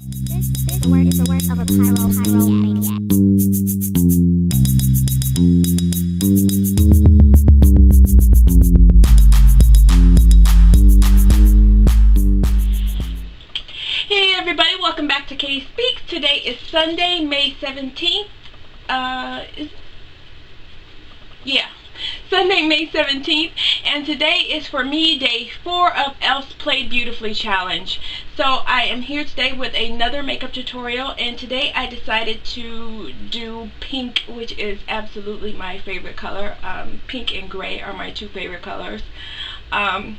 This work is the work of a pyromaniac. Hey everybody, welcome back to Kay Speaks. Today is Sunday, May 17th. Sunday, May 17th, and today is for me day 4 of e.l.f.'s Play Beautifully challenge. So I am here today with another makeup tutorial, and today I decided to do pink, which is absolutely my favorite color. Pink and gray are my two favorite colors. I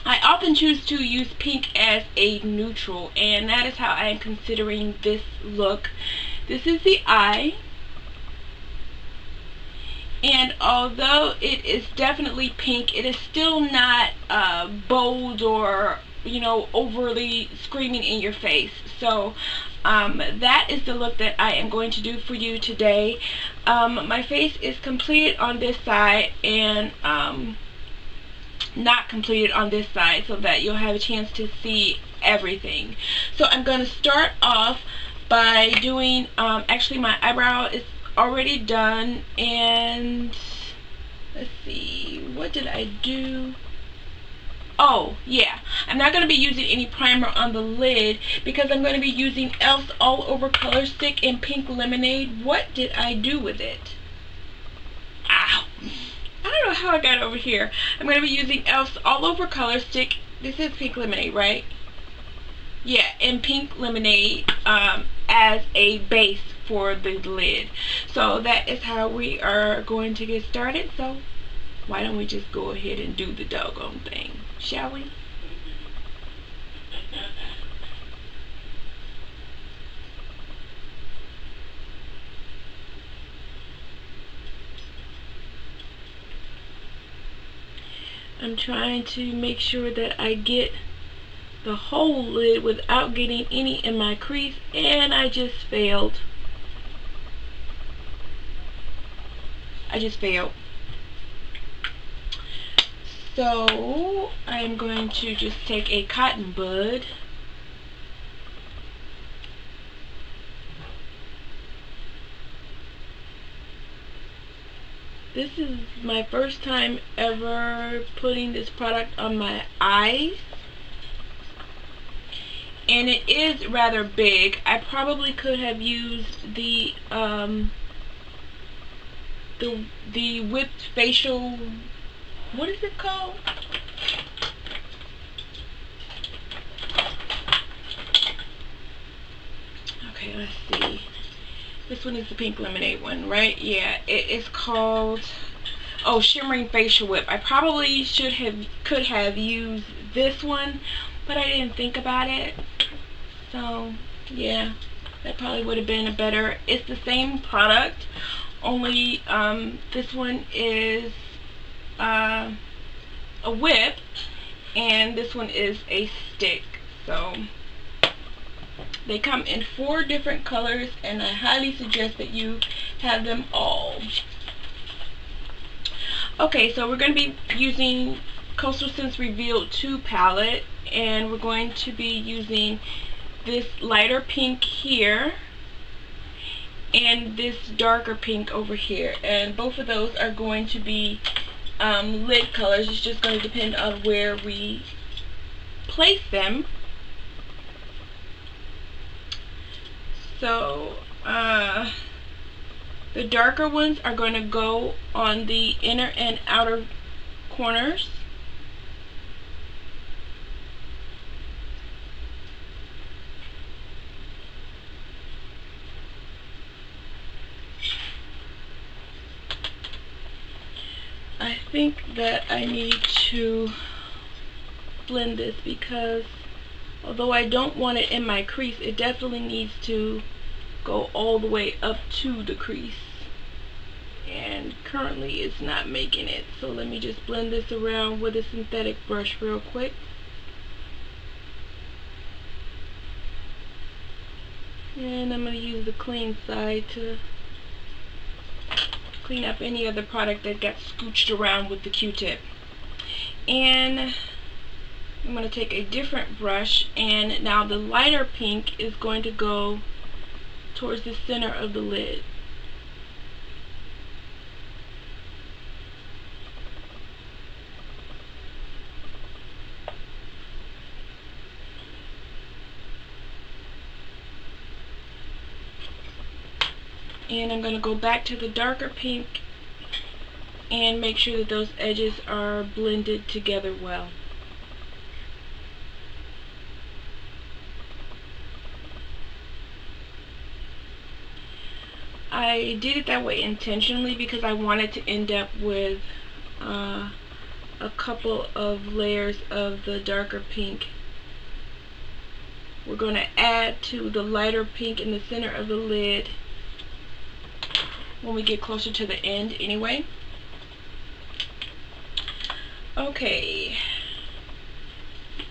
often choose to use pink as a neutral, and that is how I am considering this look. This is the eye. And although it is definitely pink, it is still not bold or, you know, overly screaming in your face. So that is the look that I am going to do for you today. My face is completed on this side and not completed on this side, so that you'll have a chance to see everything. So I'm going to start off by doing, actually my eyebrow is already done, and let's see, what did I do? Oh yeah, I'm not going to be using any primer on the lid because I'm going to be using e.l.f.'s All Over Color Stick in Pink Lemonade. What did I do with it? Ow! I don't know how I got over here. I'm going to be using e.l.f.'s All Over Color Stick. This is Pink Lemonade, right? Yeah, in Pink Lemonade as a base for the lid. So that is how we are going to get started. So why don't we just go ahead and do the doggone thing, shall we? I'm trying to make sure that I get the whole lid without getting any in my crease, and I just failed. So I'm going to just take a cotton bud This is my first time ever putting this product on my eyes, and it is rather big. I probably could have used the whipped facial, what is it called? Okay, let's see. This one is the Pink Lemonade one, right? Yeah, it is called, oh, Shimmering Facial Whip. I probably could have used this one, but I didn't think about it. So yeah, that probably would have been a better. It's the same product, only this one is a whip and this one is a stick. So they come in 4 different colors, and I highly suggest that you have them all. Okay, so we're going to be using Coastal Scents Revealed 2 palette, and we're going to be using this lighter pink here and this darker pink over here, and both of those are going to be lid colors. It's just going to depend on where we place them. So the darker ones are going to go on the inner and outer corners. I think that I need to blend this because although I don't want it in my crease, it definitely needs to go all the way up to the crease, and currently it's not making it. So let me just blend this around with a synthetic brush real quick. And I'm going to use the clean side to clean up any other product that got scooched around with the Q-tip. And I'm going to take a different brush, and now the lighter pink is going to go towards the center of the lid. And I'm going to go back to the darker pink and make sure that those edges are blended together well. I did it that way intentionally because I wanted to end up with a couple of layers of the darker pink. We're going to add to the lighter pink in the center of the lid when we get closer to the end anyway. Okay,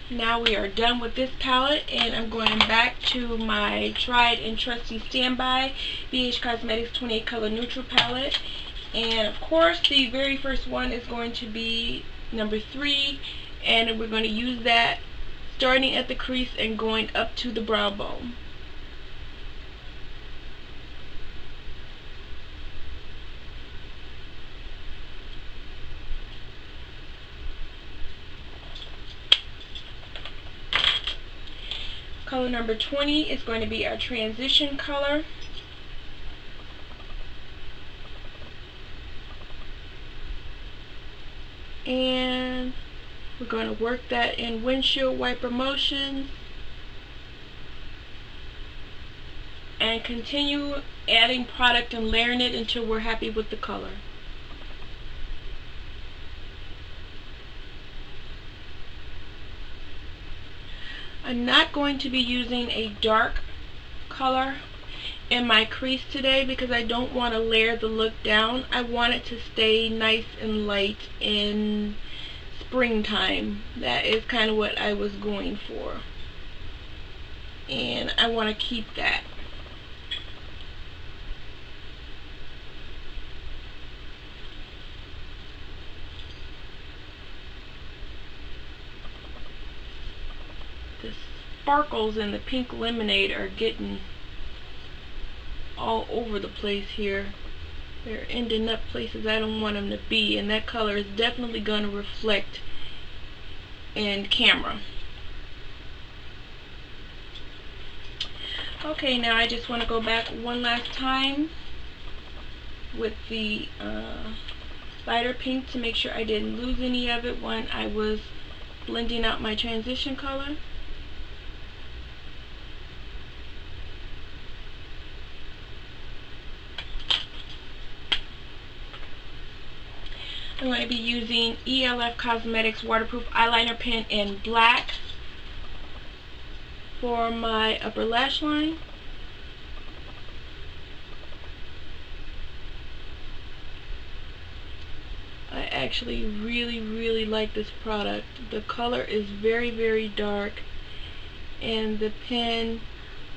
now we are done with this palette, and I'm going back to my tried and trusty standby BH Cosmetics 28 Color Neutral palette. And of course, the very first one is going to be number 3, and we're going to use that starting at the crease and going up to the brow bone. Color number 20 is going to be our transition color. And we're going to work that in windshield wiper motions and continue adding product and layering it until we're happy with the color. I'm not going to be using a dark color in my crease today because I don't want to layer the look down. I want it to stay nice and light in springtime. That is kind of what I was going for, and I want to keep that. The sparkles in the pink lemonade are getting all over the place here. They're ending up places I don't want them to be, and that color is definitely going to reflect in camera. Okay, now I just want to go back one last time with the lighter pink to make sure I didn't lose any of it when I was blending out my transition color. I'm going to be using e.l.f. Cosmetics Waterproof Eyeliner Pen in black for my upper lash line. I actually really like this product. The color is very dark, and the pen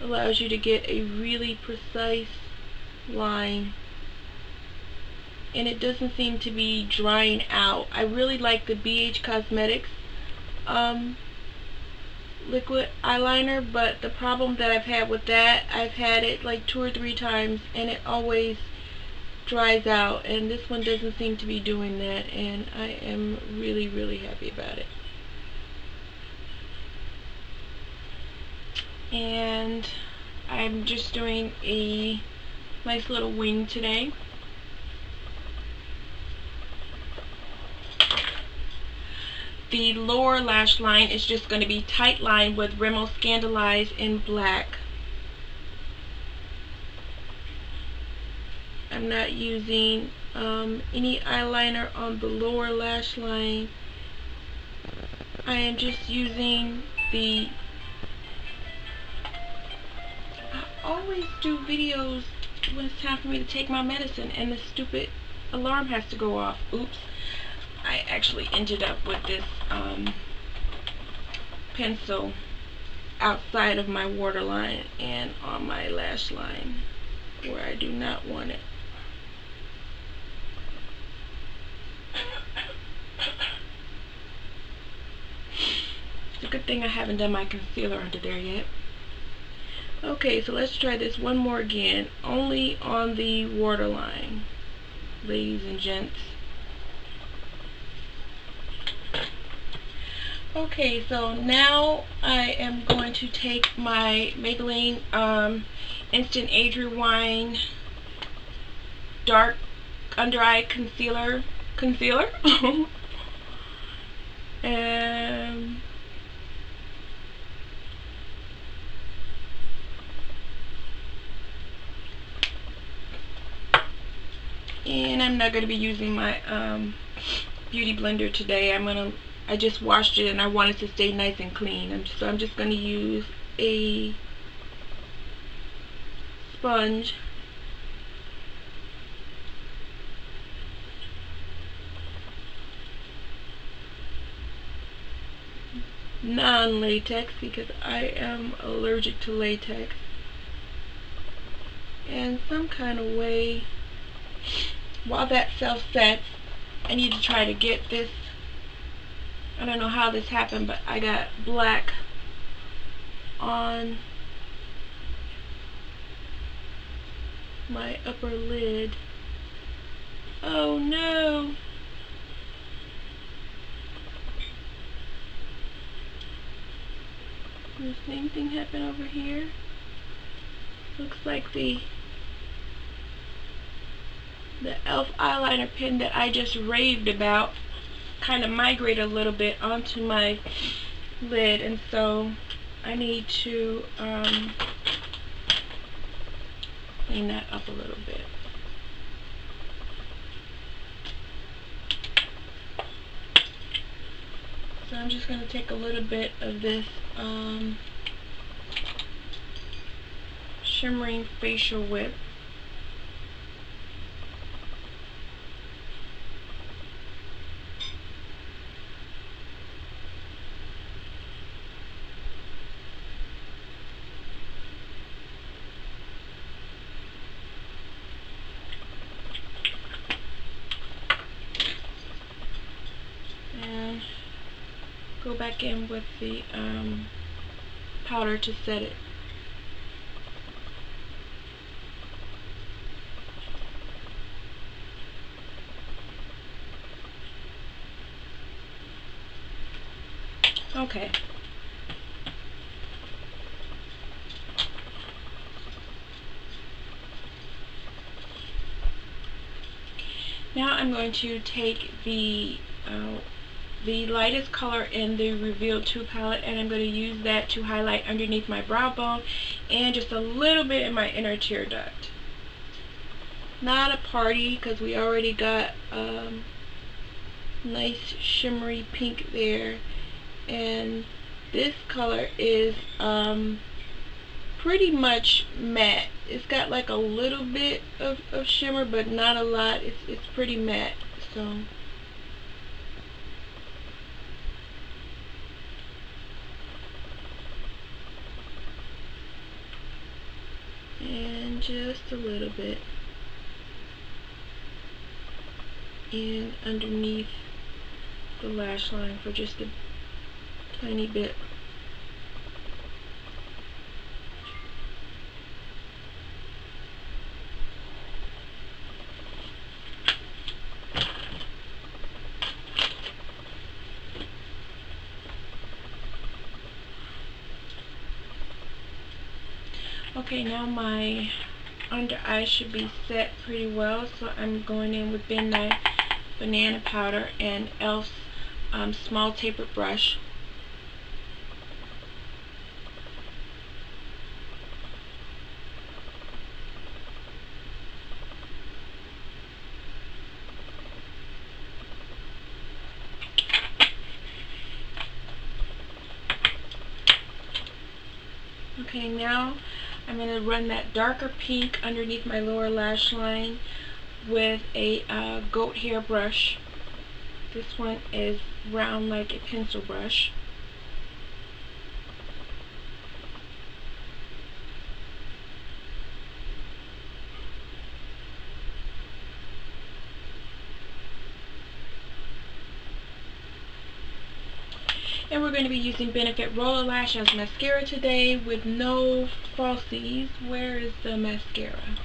allows you to get a really precise line, and it doesn't seem to be drying out. I really like the BH Cosmetics liquid eyeliner, but the problem that I've had with that, I've had it like 2 or 3 times and it always dries out, and this one doesn't seem to be doing that, and I am really happy about it. And I'm just doing a nice little wing today. The lower lash line is just going to be tight line with Rimmel Scandalize in black. I'm not using any eyeliner on the lower lash line. I am just using the... I always do videos when it's time for me to take my medicine and the stupid alarm has to go off. Oops. I actually ended up with this pencil outside of my waterline and on my lash line where I do not want it. thing I haven't done my concealer under there yet. Okay, so let's try this one more again. Only on the waterline, ladies and gents. Okay, so now I am going to take my Maybelline Instant Age Rewind Dark Under Eye Concealer. And I'm not going to be using my beauty blender today. I just washed it and I want it to stay nice and clean. So I'm just going to use a sponge. Non-latex, because I am allergic to latex. And some kind of way, while that self sets, I need to try to get this. I don't know how this happened, but I got black on my upper lid. Oh no! The same thing happened over here. Looks like the e.l.f. eyeliner pen that I just raved about kind of migrated a little bit onto my lid, and so I need to clean that up a little bit. So I'm just going to take a little bit of this shimmering facial whip. And go back in with the powder to set it. Okay. Now I'm going to take the lightest color in the Reveal 2 palette, and I'm going to use that to highlight underneath my brow bone and just a little bit in my inner tear duct. Not a party, because we already got nice shimmery pink there, and this color is pretty much matte. It's got like a little bit of shimmer, but not a lot. It's pretty matte. So and just a little bit in underneath the lash line for just a tiny bit. Okay, now my under eye should be set pretty well, so I'm going in with Ben Nye banana powder and e.l.f.'s small tapered brush. Okay, now I'm going to run that darker pink underneath my lower lash line with a goat hair brush. This one is round like a pencil brush. And we're going to be using Benefit Roller Lash as mascara today with no falsies. Where is the mascara?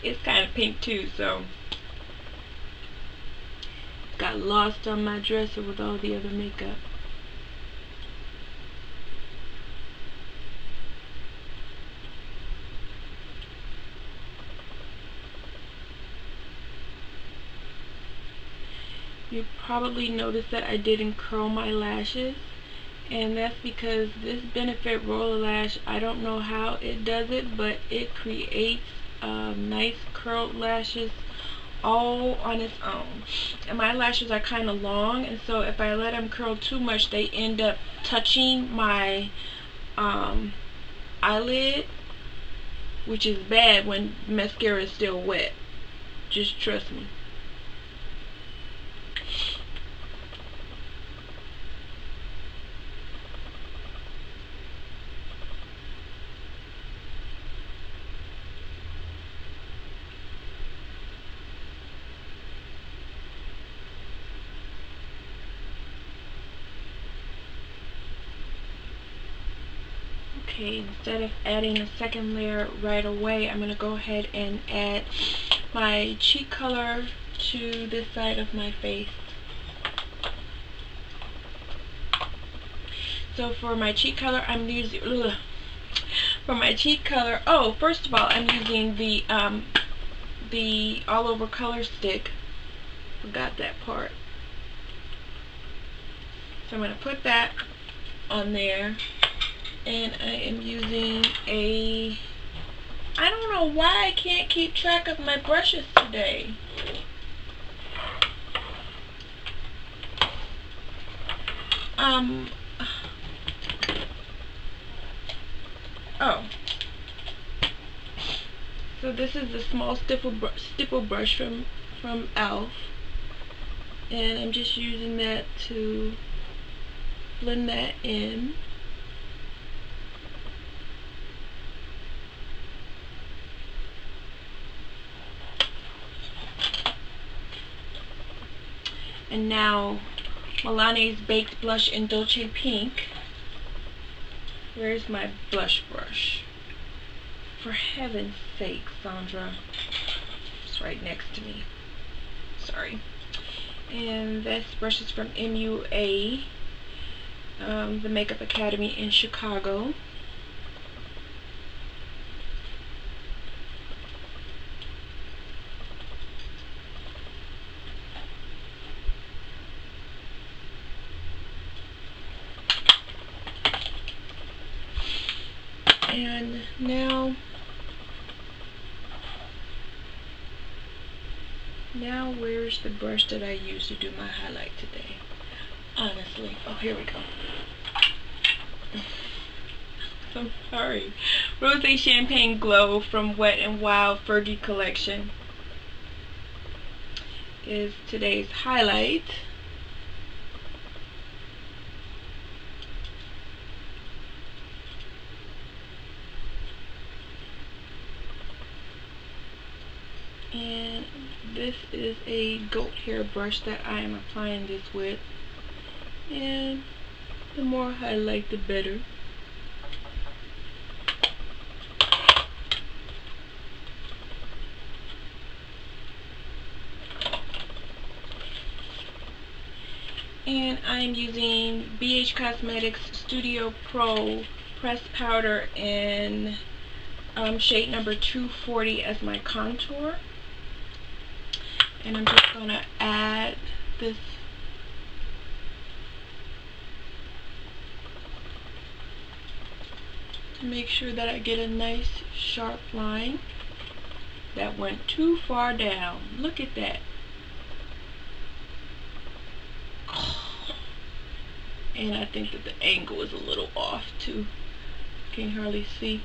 It's kind of pink too, so got lost on my dresser with all the other makeup. You probably noticed that I didn't curl my lashes, and that's because this Benefit Roller Lash, I don't know how it does it, but it creates nice curled lashes all on its own. And my lashes are kind of long, and so if I let them curl too much, they end up touching my eyelid, which is bad when mascara is still wet. Just trust me. Okay, instead of adding a second layer right away, I'm going to go ahead and add my cheek color to this side of my face. So for my cheek color, I'm using first of all, I'm using the all over color stick. Forgot that part. So I'm going to put that on there. And I am using I don't know why I can't keep track of my brushes today. So this is the small stipple brush from e.l.f. And I'm just using that to blend that in. And now Milani's Baked Blush in Dolce Pink. Where's my blush brush? For heaven's sake, Sandra. It's right next to me. Sorry. And this brush is from MUA, the Makeup Academy in Chicago. And now where's the brush that I used to do my highlight today? Honestly. Oh, here we go. I'm sorry. Rosé Champagne Glow from Wet n Wild Fergie Collection is today's highlight. And this is a goat hair brush that I am applying this with. And the more highlight, the better. And I'm using BH Cosmetics Studio Pro Pressed Powder in shade number 240 as my contour. And I'm just going to add this to make sure that I get a nice sharp line. That went too far down. Look at that. And I think that the angle is a little off too. Can't hardly see.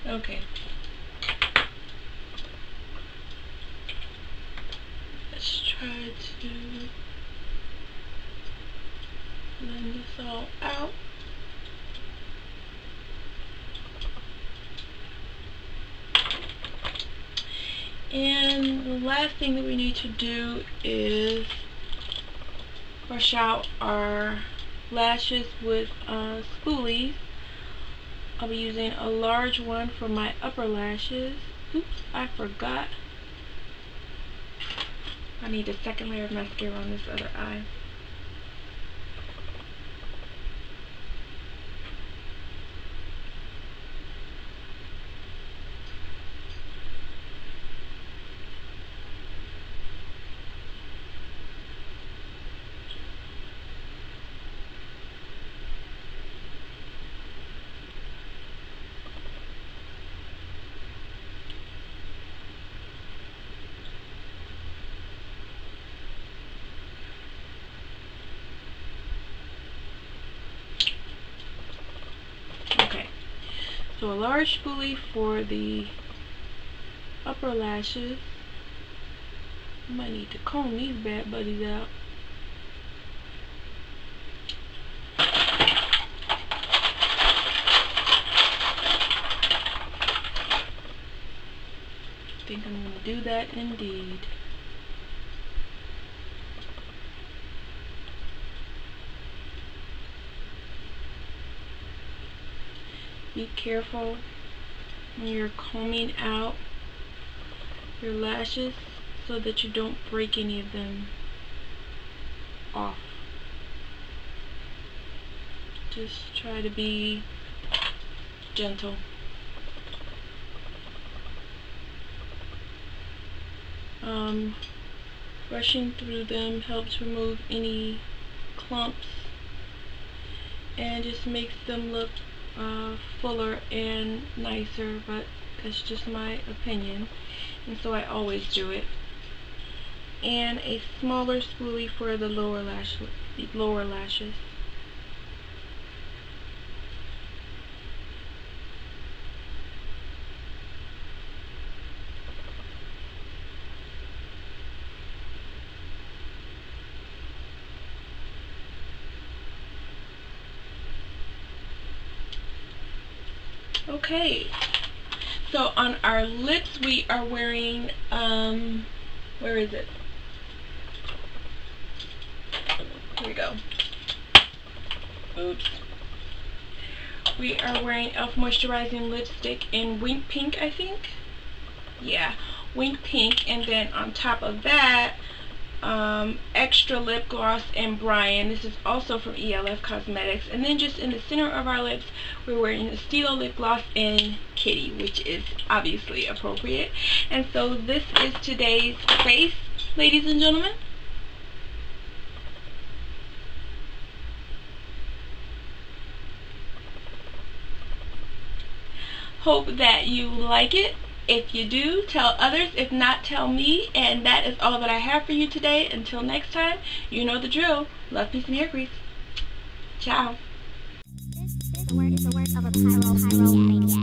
Okay. Let's try to blend this all out. And the last thing that we need to do is brush out our lashes with spoolies. I'll be using a large one for my upper lashes. Oops, I forgot. I need a second layer of mascara on this other eye. Okay, so a large spoolie for the upper lashes. I might need to comb these bad buddies out. I think I'm going to do that indeed. Be careful when you're combing out your lashes so that you don't break any of them off. Just try to be gentle. Brushing through them helps remove any clumps and just makes them look fuller and nicer, but that's just my opinion, and so I always do it. And a smaller spoolie for the lower lashes. Okay, so on our lips we are wearing, where is it? Here we go. Oops. We are wearing e.l.f. Moisturizing Lipstick in Wink Pink, I think. Yeah, Wink Pink, and then on top of that, EXtra Lipgloss and Brian. This is also from e.l.f. Cosmetics. And then just in the center of our lips, we're wearing the stila lip gloss in Kitty, which is obviously appropriate. And so this is today's face, ladies and gentlemen. Hope that you like it. If you do, tell others. If not, tell me. And that is all that I have for you today. Until next time, you know the drill. Love, peace, and hair grease. Ciao. This is the work of a pyro maniac.